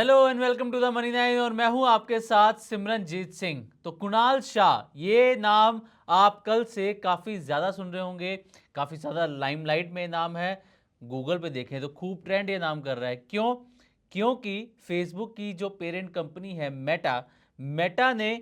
Hello and welcome to the Money Nine और मैं हूं आपके साथ सिमरनजीत सिंह। तो कुणाल शाह ये नाम आप कल से काफ़ी ज़्यादा सुन रहे होंगे, काफ़ी ज़्यादा लाइमलाइट में नाम है। गूगल पे देखें तो खूब ट्रेंड ये नाम कर रहा है। क्यों? क्योंकि फेसबुक की जो पेरेंट कंपनी है मेटा, मेटा ने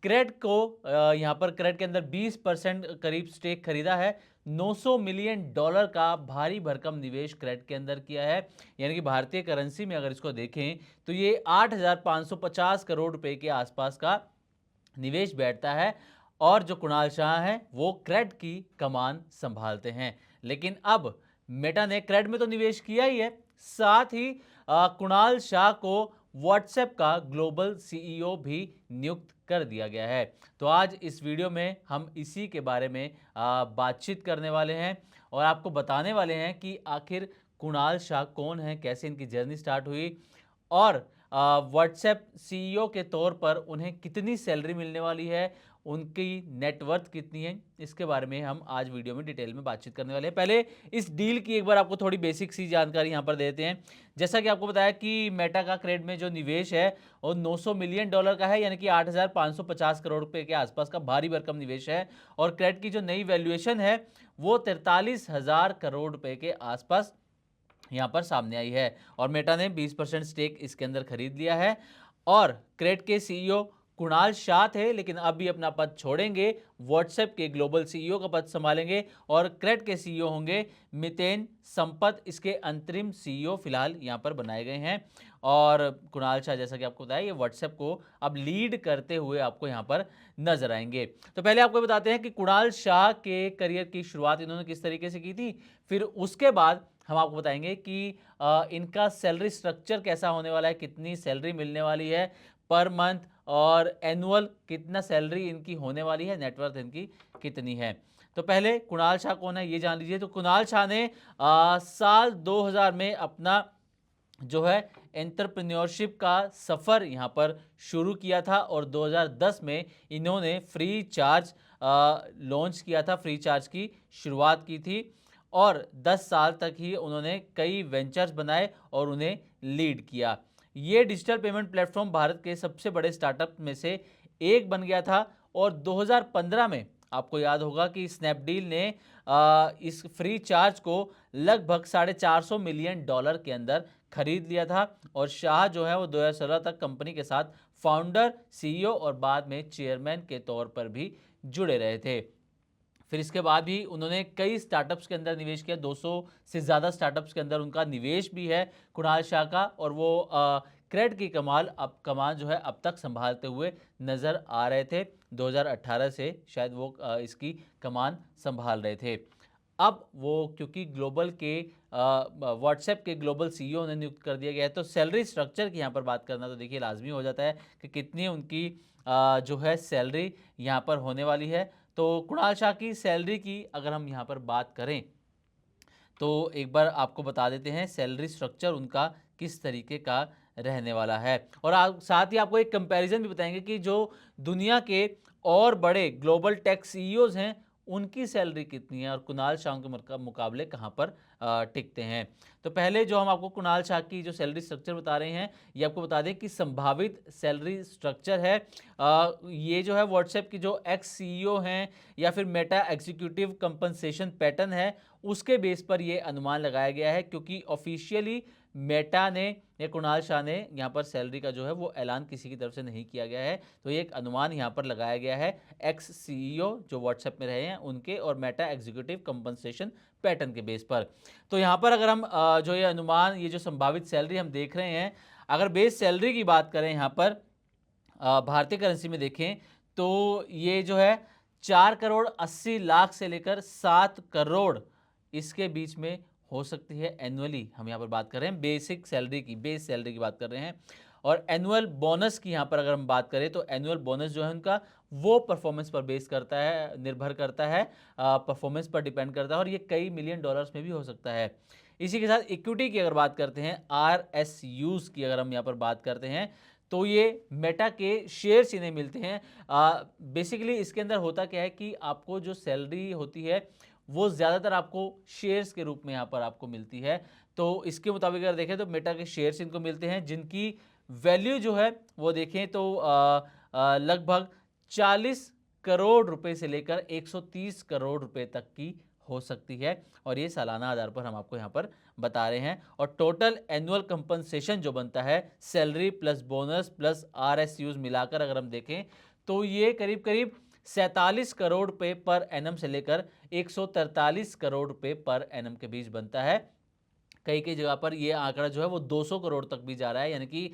क्रेड को यहाँ पर क्रेड के अंदर 20% करीब स्टेक खरीदा है। 900 मिलियन डॉलर का भारी भरकम निवेश क्रेड के अंदर किया है। यानी कि भारतीय करेंसी में अगर इसको देखें तो ये 8,550 करोड़ रुपए के आसपास का निवेश बैठता है। और जो कुणाल शाह हैं वो क्रेड की कमान संभालते हैं। लेकिन अब मेटा ने क्रेड में तो निवेश किया ही है, साथ ही कुणाल शाह को व्हाट्सएप का ग्लोबल सीईओ भी नियुक्त कर दिया गया है। तो आज इस वीडियो में हम इसी के बारे में बातचीत करने वाले हैं और आपको बताने वाले हैं कि आखिर कुणाल शाह कौन है, कैसे इनकी जर्नी स्टार्ट हुई और व्हाट्सएप सीईओ के तौर पर उन्हें कितनी सैलरी मिलने वाली है, उनकी नेटवर्थ कितनी है, इसके बारे में हम आज वीडियो में डिटेल में बातचीत करने वाले हैं। पहले इस डील की एक बार आपको थोड़ी बेसिक सी जानकारी यहाँ पर देते हैं। जैसा कि आपको बताया कि मेटा का क्रेड में जो निवेश है वो 900 मिलियन डॉलर का है, यानी कि 8,550 करोड़ रुपए के आसपास का भारी भरकम निवेश है। और क्रेड की जो नई वैल्यूएशन है वो 43,000 करोड़ रुपए के आसपास यहाँ पर सामने आई है। और मेटा ने 20% स्टेक इसके अंदर खरीद लिया है। और क्रेड के सीईओ कुणाल शाह थे, लेकिन अब भी अपना पद छोड़ेंगे, व्हाट्सएप के ग्लोबल सीईओ का पद संभालेंगे और क्रेड के सीईओ होंगे मितेन संपत। इसके अंतरिम सीईओ फिलहाल यहाँ पर बनाए गए हैं। और कुणाल शाह, जैसा कि आपको बताया, ये व्हाट्सएप को अब लीड करते हुए आपको यहाँ पर नजर आएंगे। तो पहले आपको बताते हैं कि कुणाल शाह के करियर की शुरुआत इन्होंने किस तरीके से की थी, फिर उसके बाद हम आपको बताएंगे कि इनका सैलरी स्ट्रक्चर कैसा होने वाला है, कितनी सैलरी मिलने वाली है पर मंथ, और एनुअल कितना सैलरी इनकी होने वाली है, नेटवर्थ इनकी कितनी है। तो पहले कुणाल शाह कौन है ये जान लीजिए। तो कुणाल शाह ने साल 2000 में अपना जो है एंटरप्रेन्योरशिप का सफ़र यहाँ पर शुरू किया था और 2010 में इन्होंने फ्री चार्ज लॉन्च किया था, फ्री चार्ज की शुरुआत की थी। और 10 साल तक ही उन्होंने कई वेंचर्स बनाए और उन्हें लीड किया। ये डिजिटल पेमेंट प्लेटफॉर्म भारत के सबसे बड़े स्टार्टअप में से एक बन गया था। और 2015 में आपको याद होगा कि स्नैपडील ने इस फ्री चार्ज को लगभग $450 मिलियन के अंदर खरीद लिया था। और शाह जो है वो 2016 तक कंपनी के साथ फाउंडर, सीईओ और बाद में चेयरमैन के तौर पर भी जुड़े रहे थे। फिर इसके बाद भी उन्होंने कई स्टार्टअप्स के अंदर निवेश किया, 200 से ज़्यादा स्टार्टअप्स के अंदर उनका निवेश भी है कुणाल शाह का। और वो क्रेड की कमान जो है अब तक संभालते हुए नज़र आ रहे थे। 2018 से शायद वो इसकी कमान संभाल रहे थे। अब वो क्योंकि ग्लोबल के व्हाट्सएप के ग्लोबल सीईओ ने नियुक्त कर दिया गया है, तो सैलरी स्ट्रक्चर की यहाँ पर बात करना तो देखिए लाजमी हो जाता है कि कितनी उनकी जो है सैलरी यहाँ पर होने वाली है। तो कुणाल शाह की सैलरी की अगर हम यहाँ पर बात करें तो एक बार आपको बता देते हैं सैलरी स्ट्रक्चर उनका किस तरीके का रहने वाला है। और साथ ही आपको एक कंपैरिजन भी बताएंगे कि जो दुनिया के और बड़े ग्लोबल टेक सीईओज हैं उनकी सैलरी कितनी है और कुणाल शाह के मुकाबले कहाँ पर टिकते हैं। तो पहले जो हम आपको कुणाल शाह की जो सैलरी स्ट्रक्चर बता रहे हैं ये आपको बता दें कि संभावित सैलरी स्ट्रक्चर है। ये जो है व्हाट्सएप की जो एक्स सीईओ हैं या फिर मेटा एग्जीक्यूटिव कंपनसेशन पैटर्न है उसके बेस पर ये अनुमान लगाया गया है, क्योंकि ऑफिशियली मेटा ने या कुणाल शाह ने यहाँ पर सैलरी का जो है वो ऐलान किसी की तरफ से नहीं किया गया है। तो ये एक अनुमान यहाँ पर लगाया गया है एक्स सीईओ जो व्हाट्सएप में रहे हैं उनके और मेटा एग्जीक्यूटिव कंपनसेशन पैटर्न के बेस पर। तो यहाँ पर अगर हम जो ये अनुमान, ये जो संभावित सैलरी हम देख रहे हैं, अगर बेस सैलरी की बात करें यहाँ पर भारतीय करेंसी में देखें तो ये जो है 4,80,00,000 से लेकर 7 करोड़ इसके बीच में हो सकती है एनुअली। हम यहाँ पर बात कर रहे हैं बेसिक सैलरी की, बेस सैलरी की बात कर रहे हैं। और एनुअल बोनस की यहाँ पर अगर हम बात करें तो एनुअल बोनस जो है उनका वो परफॉर्मेंस पर बेस करता है, निर्भर करता है, परफॉर्मेंस पर डिपेंड करता है और ये कई मिलियन डॉलर्स में भी हो सकता है। इसी के साथ इक्विटी की अगर बात करते हैं, RSUs की अगर हम यहाँ पर बात करते हैं तो ये मेटा के शेयर्स इन्हें मिलते हैं। बेसिकली इसके अंदर होता क्या है कि आपको जो सैलरी होती है वो ज़्यादातर आपको शेयर्स के रूप में यहाँ पर आपको मिलती है। तो इसके मुताबिक अगर देखें तो मेटा के शेयर्स इनको मिलते हैं जिनकी वैल्यू जो है वो देखें तो लगभग 40 करोड़ रुपए से लेकर 130 करोड़ रुपए तक की हो सकती है, और ये सालाना आधार पर हम आपको यहाँ पर बता रहे हैं। और टोटल एनुअल कंपनसेशन जो बनता है salary plus bonus plus RSUs मिलाकर अगर हम देखें तो ये करीब करीब 47 करोड़ रुपए पर एनम से लेकर 143 करोड़ रुपए पर एनम के बीच बनता है। कई कई जगह पर ये आंकड़ा जो है वो 200 करोड़ तक भी जा रहा है, यानी कि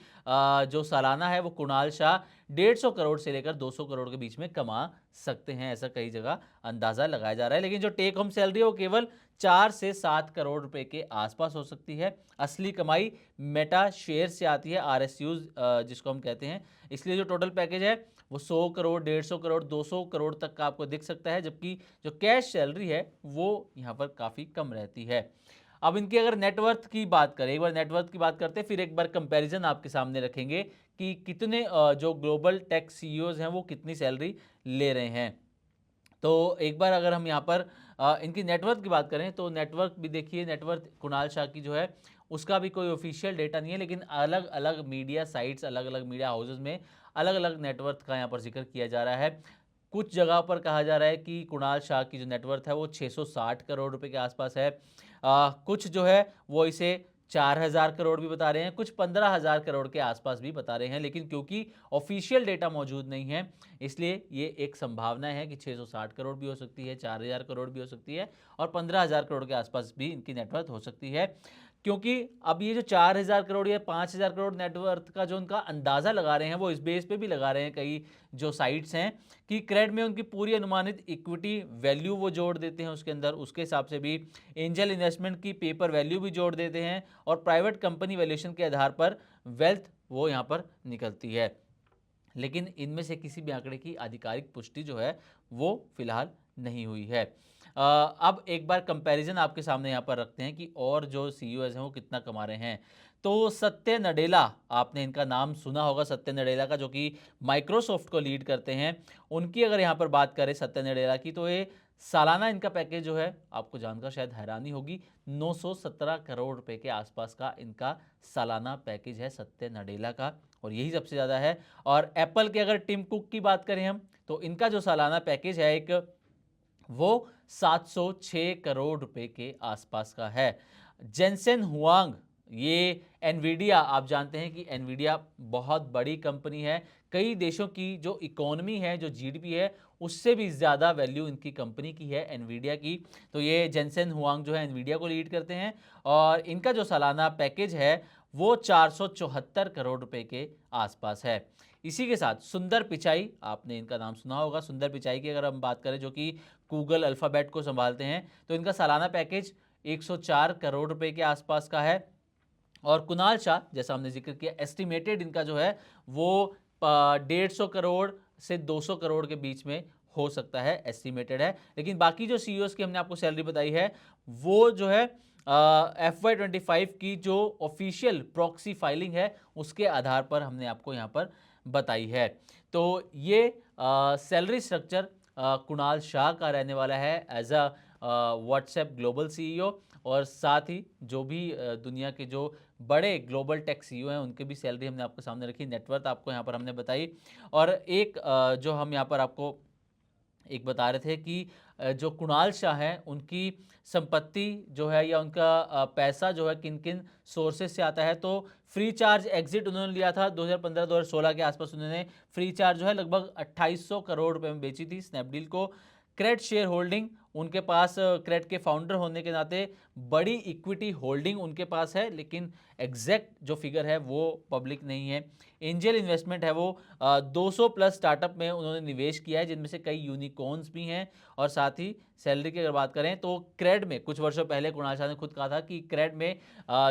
जो सालाना है वो कुणाल शाह 150 करोड़ से लेकर 200 करोड़ के बीच में कमा सकते हैं, ऐसा कई जगह अंदाजा लगाया जा रहा है। लेकिन जो टेक होम सैलरी है वो केवल 4 से 7 करोड़ रुपए के आसपास हो सकती है। असली कमाई मेटा शेयर से आती है, RSUs जिसको हम कहते हैं। इसलिए जो टोटल पैकेज है वो 100 करोड़ 150 करोड़ 200 करोड़ तक का आपको दिख सकता है, जबकि जो कैश सैलरी है वो यहाँ पर काफ़ी कम रहती है। अब इनकी अगर नेटवर्थ की बात करें, एक बार नेटवर्थ की बात करते हैं, फिर एक बार कंपैरिजन आपके सामने रखेंगे कि कितने जो ग्लोबल टेक CEOs हैं वो कितनी सैलरी ले रहे हैं। तो एक बार अगर हम यहाँ पर इनकी नेटवर्थ की बात करें तो नेटवर्थ भी देखिए, नेटवर्थ कुणाल शाह की जो है उसका भी कोई ऑफिशियल डेटा नहीं है, लेकिन अलग अलग मीडिया साइट्स, अलग अलग मीडिया हाउसेज में अलग अलग नेटवर्थ का यहाँ पर जिक्र किया जा रहा है। कुछ जगह पर कहा जा रहा है कि कुणाल शाह की जो नेटवर्थ है वो 660 करोड़ रुपए के आसपास है। कुछ जो है वो इसे 4000 करोड़ भी बता रहे हैं, कुछ 15000 करोड़ के आसपास भी बता रहे हैं। लेकिन क्योंकि ऑफिशियल डेटा मौजूद नहीं है, इसलिए ये एक संभावना है कि 660 करोड़ भी हो सकती है, 4000 करोड़ भी हो सकती है, और 15000 करोड़ के आसपास भी इनकी नेटवर्थ हो सकती है। क्योंकि अब ये जो 4000 करोड़ या 5000 करोड़ नेटवर्थ का जो उनका अंदाज़ा लगा रहे हैं वो इस बेस पे भी लगा रहे हैं कई जो साइट्स हैं कि क्रेड में उनकी पूरी अनुमानित इक्विटी वैल्यू वो जोड़ देते हैं उसके अंदर, उसके हिसाब से भी एंजल इन्वेस्टमेंट की पेपर वैल्यू भी जोड़ देते हैं, और प्राइवेट कंपनी वैल्यूएशन के आधार पर वेल्थ वो यहाँ पर निकलती है। लेकिन इनमें से किसी भी आंकड़े की आधिकारिक पुष्टि जो है वो फिलहाल नहीं हुई है। अब एक बार कंपैरिजन आपके सामने यहाँ पर रखते हैं कि और जो CEOs हैं वो कितना कमा रहे हैं। तो सत्य नडेला, आपने इनका नाम सुना होगा, सत्य नडेला का, जो कि माइक्रोसॉफ्ट को लीड करते हैं। उनकी अगर यहाँ पर बात करें सत्य नडेला की, तो ये सालाना इनका पैकेज जो है आपको जानकर शायद हैरानी होगी, 917 करोड़ रुपए के आसपास का इनका सालाना पैकेज है सत्य नडेला का, और यही सबसे ज़्यादा है। और एप्पल के अगर टिम कुक की बात करें हम, तो इनका जो सालाना पैकेज है एक वो 706 करोड़ रुपए के आसपास का है। जेनसेन हुआंग, ये एनवीडिया, आप जानते हैं कि एनवीडिया बहुत बड़ी कंपनी है, कई देशों की जो इकोनॉमी है, जो GDP है, उससे भी ज़्यादा वैल्यू इनकी कंपनी की है एनवीडिया की। तो ये जेनसेन हुआंग जो है एनवीडिया को लीड करते हैं, और इनका जो सालाना पैकेज है वो 474 करोड़ रुपए के आसपास है। इसी के साथ सुंदर पिचाई, आपने इनका नाम सुना होगा, सुंदर पिचाई की अगर हम बात करें, जो कि गूगल अल्फ़ाबेट को संभालते हैं, तो इनका सालाना पैकेज 104 करोड़ रुपए के आसपास का है। और कुणाल शाह, जैसा हमने जिक्र किया, एस्टिमेटेड इनका जो है वो 150 करोड़ से 200 करोड़ के बीच में हो सकता है, एस्टिमेटेड है। लेकिन बाकी जो CEOs की हमने आपको सैलरी बताई है वो जो है FY25 की जो ऑफिशियल प्रॉक्सी फाइलिंग है उसके आधार पर हमने आपको यहाँ पर बताई है। तो ये सैलरी स्ट्रक्चर कुणाल शाह का रहने वाला है as a WhatsApp global CEO, और साथ ही जो भी दुनिया के जो बड़े ग्लोबल टेक CEO हैं उनके भी सैलरी हमने आपके सामने रखी, नेटवर्थ आपको यहाँ पर हमने बताई। और एक जो हम यहाँ पर आपको एक बता रहे थे कि जो कुणाल शाह हैं उनकी संपत्ति जो है या उनका पैसा जो है किन किन सोर्सेज से आता है, तो फ्री चार्ज एग्जिट उन्होंने लिया था 2015-2016 के आसपास, उन्होंने फ्री चार्ज जो है लगभग 2800 करोड़ रुपए में बेची थी स्नैपडील को। क्रेड शेयर होल्डिंग उनके पास, क्रेड के फाउंडर होने के नाते बड़ी इक्विटी होल्डिंग उनके पास है, लेकिन एग्जैक्ट जो फिगर है वो पब्लिक नहीं है। एंजल इन्वेस्टमेंट है वो 200 प्लस स्टार्टअप में उन्होंने निवेश किया है, जिनमें से कई यूनिकॉर्न्स भी हैं। और साथ ही सैलरी की अगर बात करें तो क्रेड में कुछ वर्षों पहले कुणाल शाह ने खुद कहा था कि क्रेड में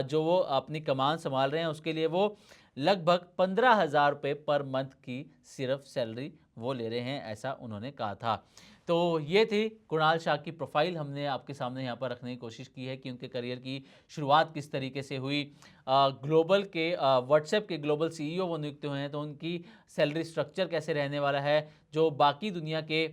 जो वो अपनी कमान संभाल रहे हैं उसके लिए वो लगभग 15,000 रुपये पर मंथ की सिर्फ सैलरी वो ले रहे हैं, ऐसा उन्होंने कहा था। तो ये थी कुणाल शाह की प्रोफाइल, हमने आपके सामने यहाँ पर रखने की कोशिश की है कि उनके करियर की शुरुआत किस तरीके से हुई। ग्लोबल के व्हाट्सएप के ग्लोबल CEO वो नियुक्त हुए हैं, तो उनकी सैलरी स्ट्रक्चर कैसे रहने वाला है, जो बाकी दुनिया के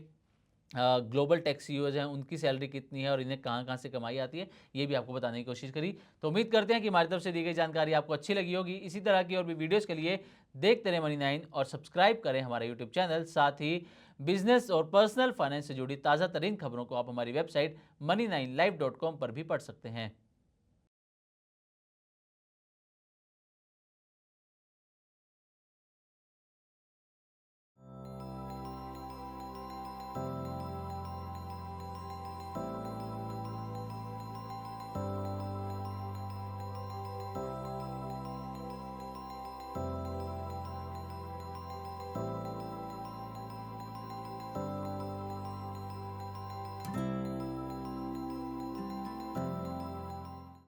ग्लोबल टेक सीईओज हैं उनकी सैलरी कितनी है और इन्हें कहाँ कहाँ से कमाई आती है, ये भी आपको बताने की कोशिश करी। तो उम्मीद करते हैं कि हमारी तरफ से दी गई जानकारी आपको अच्छी लगी होगी। इसी तरह की और भी वीडियोज़ के लिए देखते रहें मनी9 और सब्सक्राइब करें हमारा यूट्यूब चैनल। साथ ही बिजनेस और पर्सनल फाइनेंस से जुड़ी ताज़ा तरीन खबरों को आप हमारी वेबसाइट money9live.com पर भी पढ़ सकते हैं।